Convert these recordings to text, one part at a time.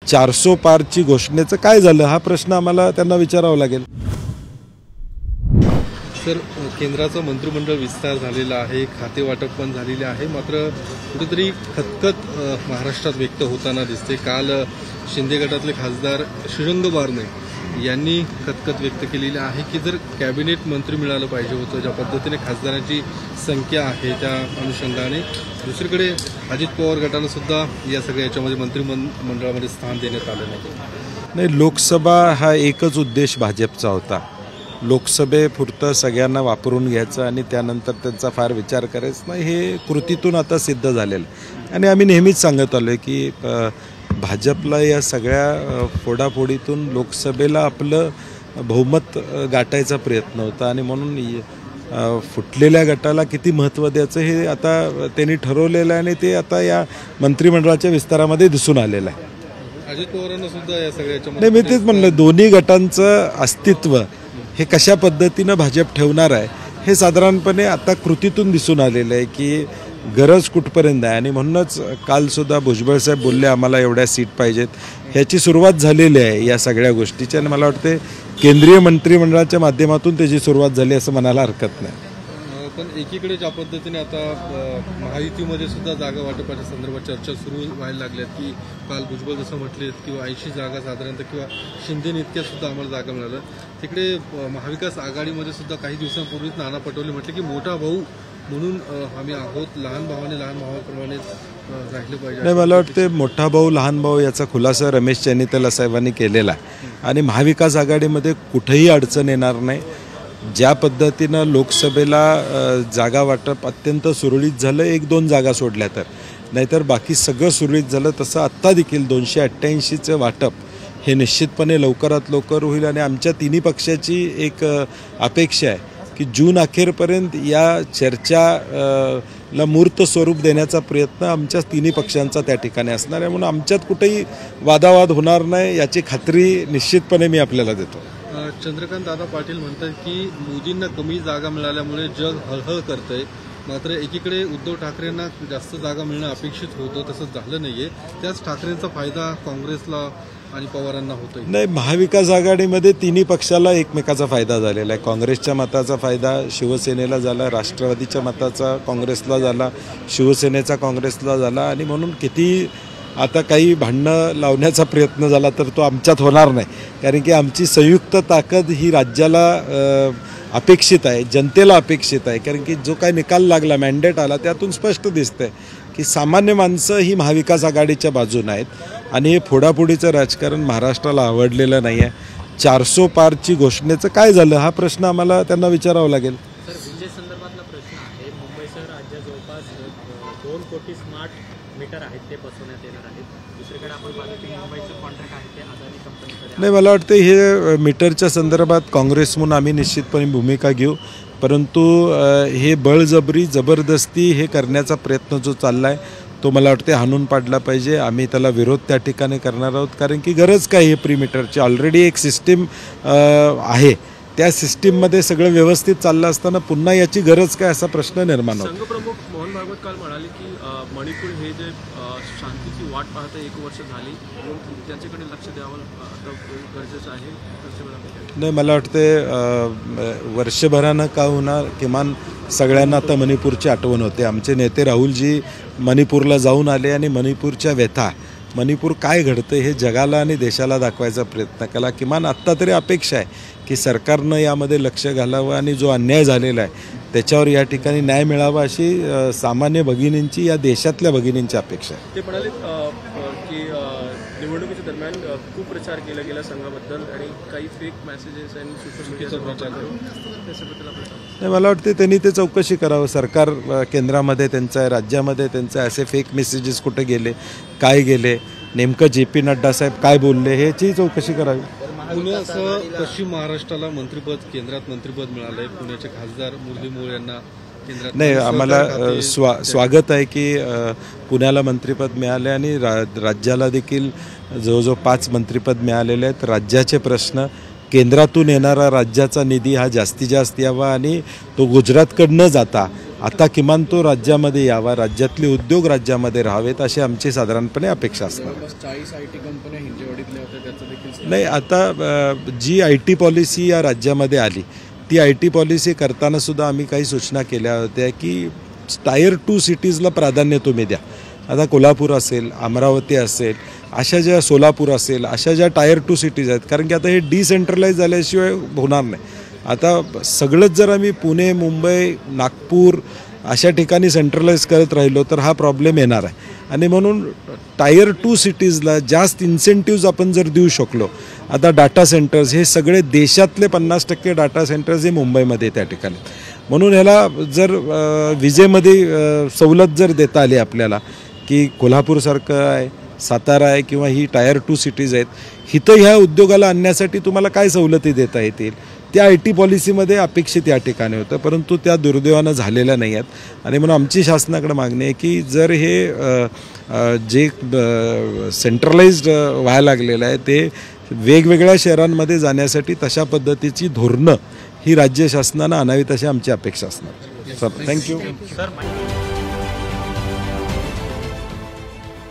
400 पारची घोषणेचं काय झालं हा प्रश्न आम्हाला त्यांना विचारावा लागेल। सर, केंद्राचं मंत्रिमंडळ विस्तार झालेला आहे, खाते वाटप पण झालेले आहे, मात्र कुठेतरी खतखत महाराष्ट्रात व्यक्त होताना दिसते। काल शिंदे गटातले खासदार श्रीरंग बारणे यांनी खतखत व्यक्त केलेली आहे की जर कॅबिनेट मंत्री मिळालं पाहिजे होतं, ज्या पद्धतीने खासदारांची संख्या आहे त्या अनुषंगाने। दुसरीकडे अजित पवार गटाला सुद्धा या सगळ्या याच्यामध्ये मंत्रिमंडळामध्ये स्थान देण्यात आलं नाही। लोकसभा हा एकच उद्देश भाजपचा होता, लोकसभेपुरतं सगळ्यांना वापरून घ्यायचं आणि त्यानंतर त्यांचा फार विचार करायचा नाही, हे कृतीतून आता सिद्ध झालेलं। आणि आम्ही नेहमीच सांगत आलो आहे की भाजपला या सगळ्या फोडाफोडीतून लोकसभेला आपलं बहुमत गाठायचा प्रयत्न होता आणि म्हणून फुटलेल्या गटाला किती महत्त्व द्यायचं हे आता त्यांनी ठरवलेलं आहे आणि ते आता या मंत्रिमंडळाच्या विस्तारामध्ये दिसून आलेलं आहे। अजित पवारांना सुद्धा या सगळ्याच्या नाही, मी तेच म्हणलं, दोन्ही गटांचं अस्तित्व हे कशा पद्धतीनं भाजप ठेवणार आहे हे साधारणपणे आता कृतीतून दिसून आलेलं आहे की गरज कुठपर्यंत आहे। आणि म्हणूनच कालसुद्धा भुजबळ साहेब बोलले आम्हाला एवढ्या सीट पाहिजेत, ह्याची सुरुवात झालेली आहे या सगळ्या गोष्टीची। आणि मला वाटते केंद्रीय मंत्रिमंडळाच्या माध्यमातून त्याची सुरुवात झाली असं म्हणायला हरकत नाही। पण एकीकडे ज्या पद्धतीने आता महायुतीमध्ये सुद्धा जागा वाटपाच्या संदर्भात चर्चा सुरू व्हायला लागल्यात की काल भुजबळ जसं म्हटले किंवा 80 जागा साधारणतः किंवा शिंदे इतक्या सुद्धा आम्हाला जागा मिळाल्या, तिकडे महाविकास आघाडीमध्ये सुद्धा काही दिवसांपूर्वीच नाना पटोले म्हटले की मोठा भाऊ म्हणून आम्ही आहोत, लहान भावाने लहान भावाप्रमाणेच राहिले पाहिजे। नाही, मला वाटते मोठा भाऊ लहान भाऊ याचा खुलासा रमेश चन्नीतला साहेबांनी केलेला आहे आणि महाविकास आघाडीमध्ये कुठेही अडचण येणार नाही। ज्या पद्धतीनं लोकसभेला जागा वाटप अत्यंत सुरळीत झालं, 1-2 जागा सोडल्या तर, नाहीतर बाकी सगळं सुरळीत झालं, तसं आत्ता देखील 288चं वाटप हे निश्चितपणे लवकरात लवकर होईल। आणि आमच्या तिन्ही पक्षाची एक अपेक्षा आहे की जून अखेरपर्यंत या चर्चाला मूर्त स्वरूप देण्याचा प्रयत्न आमच्या तिन्ही पक्षांचा त्या ठिकाणी असणार आहे, म्हणून आमच्यात कुठेही वादावाद होणार नाही याची खात्री निश्चितपणे मी आपल्याला देतो। चंद्रकांत दादा पाटील म्हणतात की मोदींना कमी जागा मिळाल्यामुळे जग हळहळ करतंय, मात्र एकीकडे उद्धव ठाकरेंना जास्त जागा मिळणं अपेक्षित होतं, तसं झालं नाहीये, त्याच ठाकरेंचा फायदा काँग्रेसला आणि पवारांना होतोय। नाही, महाविकास आघाडीमध्ये तिन्ही पक्षाला एकमेकाचा फायदा झालेला आहे। काँग्रेसच्या मताचा फायदा शिवसेनेला झाला, राष्ट्रवादीच्या मताचा काँग्रेसला झाला, शिवसेनेचा काँग्रेसला झाला। आणि म्हणून किती आता काही भांडणं लावण्याचा प्रयत्न झाला तर तो आमच्यात होणार नाही, कारण की आमची संयुक्त ताकद ही राज्याला अपेक्षित आहे, जनतेला अपेक्षित आहे। कारण की जो काही निकाल लागला, मॅन्डेट आला, त्यातून स्पष्ट दिसतंय की सामान्य माणसं ही महाविकास आघाडीच्या बाजूने आहेत आणि हे फोडाफोडीचं राजकारण महाराष्ट्राला आवडलेलं नाही आहे। 400 पारची घोषणेचं काय झालं हा प्रश्न आम्हाला त्यांना विचारावा लागेल। सर, विजेसंदर्भातला प्रश्न आहे, मुंबईसह राज्यात जवळपास 2 कोटी स्मार्ट मीटर आहेत ते बसवण्यात येणार आहेत। दुसरीकडे आपण पाहतो की मुंबईचं कॉन्ट्रॅक्ट आहे ते अदानी कंपनीकडे। नाही, मला वाटतं हे मीटरच्या संदर्भात काँग्रेस म्हणून आम्ही निश्चितपणे भूमिका घेऊ, परंतु हे बळजबरी जबरदस्ती हे करण्याचा प्रयत्न जो चालला आहे तो मला वाटते हाणून पाडला पाहिजे। आम्ही त्याला विरोध त्या ठिकाणी करणार आहोत, कारण की गरज काय, हे प्री मीटरची ऑलरेडी एक सिस्टीम आहे, त्या सिस्टीममध्ये सगळं व्यवस्थित चाललं असताना पुन्हा याची गरज काय असा प्रश्न निर्माण होतो। संघप्रमुख मोहन भागवत काल म्हणाले की मणिपूर हे जे शांतीची वाट पाहतं 1 वर्ष झाली, त्याच्याकडे लक्ष द्यावं गरजेचं आहे। नाही, मला वाटते वर्षभरानं का होणार, किमान सगळ्यांना आता मणिपूरची आठवण होते। आमचे नेते राहुलजी मणिपूरला जाऊन आले आणि मणिपूरच्या व्यथा, मणिपूर काय घडतं हे जगाला आणि देशाला दाखवायचा प्रयत्न केला। किमान आत्ता तरी अपेक्षा आहे की सरकारनं यामध्ये लक्ष घालावं आणि जो अन्याय झालेला आहे त्याच्यावर या ठिकाणी न्याय मिळावा अशी सामान्य भगिनींची, या देशातल्या भगिनींची अपेक्षा आहे। ते म्हणाले की निवडणुकीच्या दरम्यान खूप प्रचार केला गेला संघाबद्दल आणि काही फेक मेसेजेस आणि सोशल मीडियाचा प्रचार करून त्याच्याबद्दल आपण नाही, मला वाटते त्यांनी ते चौकशी करावं। सरकार केंद्रामध्ये त्यांचं आहे, राज्यामध्ये त्यांचं आहे, असे फेक मेसेजेस कुठे गेले, काय गेले, नेमकं JP नड्डा साहेब काय बोलले ह्याची चौकशी करावी। पुण्यासह पश्चिम महाराष्ट्राला मंत्रिपद, केंद्रात मंत्रिपद मिळालंय, पुण्याचे खासदार मुरली मोहोळ यांना केंद्रात। नाही, आम्हाला स्वागत आहे की पुण्याला मंत्रिपद मिळाले आणि राज्याला देखील जवळजवळ 5 मंत्रिपद मिळालेले आहेत। राज्याचे प्रश्न, केंद्रातून येणारा राज्याचा निधी हा जास्तीत जास्त यावा आणि तो गुजरातकडनं जाता आता किमान तो राज्यामध्ये यावा, राज्यातले उद्योग राज्यामध्ये राहावेत अशी आमची साधारणपणे अपेक्षा असणार. 40 IT कंपन्या हिंजेवाडीतल्या होत्या त्याचं देखील नाही, आता जी IT पॉलिसी या राज्यामध्ये आली ती IT पॉलिसी करताना सुद्धा आम्ही काही सूचना केल्या होत्या की टायर 2 सिटीजला प्राधान्य तुम्ही द्या. आता कोल्हापूर असेल, अमरावती असेल, अशा ज्या सोलापूर असेल, अशा ज्या टायर 2 सिटीज आहेत, कारण की आता हे डिसेंट्रलाइज झाल्याशिवाय होणार नाही. आता सगळंच जर आम्ही पुणे, मुंबई, नागपूर अशा ठिकाणी सेंट्रलाइज करत राहिलो तर हा प्रॉब्लेम येणार आहे. आणि म्हणून टायर 2 सिटीजला जास्त इन्सेंटिव्ज आपण जर देऊ शकलो, आता डाटा सेंटर्स हे सगळे देशातले 50% डाटा सेंटर्स हे मुंबईमध्ये त्या ठिकाणी, म्हणून ह्याला जर विजेमध्ये सवलत जर देता आली आपल्याला की कोल्हापूरसारखं आहे, सातारा आहे किंवा ही टायर 2 सिटीज आहेत, इथं ह्या उद्योगाला आणण्यासाठी तुम्हाला काय सवलती देता येतील त्या IT पॉलिसीमध्ये अपेक्षित या ठिकाणी होतं, परंतु त्या दुर्दैवानं झालेल्या नाही आहेत. आणि म्हणून आमची शासनाकडे मागणी आहे की जर हे जे सेंट्रलाइज्ड व्हायला लागलेलं आहे ते वेगवेगळ्या शहरांमध्ये जाण्यासाठी तशा पद्धतीची धोरणं ही राज्य शासनानं आणावीत अशी आमची अपेक्षा असणार. Sir, thank you.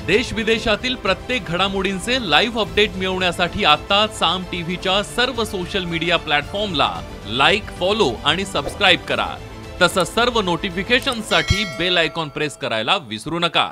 देश विदेशातील प्रत्येक घडामोडींचे लाईव्ह अपडेट मिळवण्यासाठी आता साम टीव्हीच्या सर्व सोशल मीडिया प्लॅटफॉर्मला लाईक, फॉलो आणि सबस्क्राईब करा. तसंच सर्व नोटिफिकेशनसाठी बेल आयकॉन प्रेस करायला विसरू नका.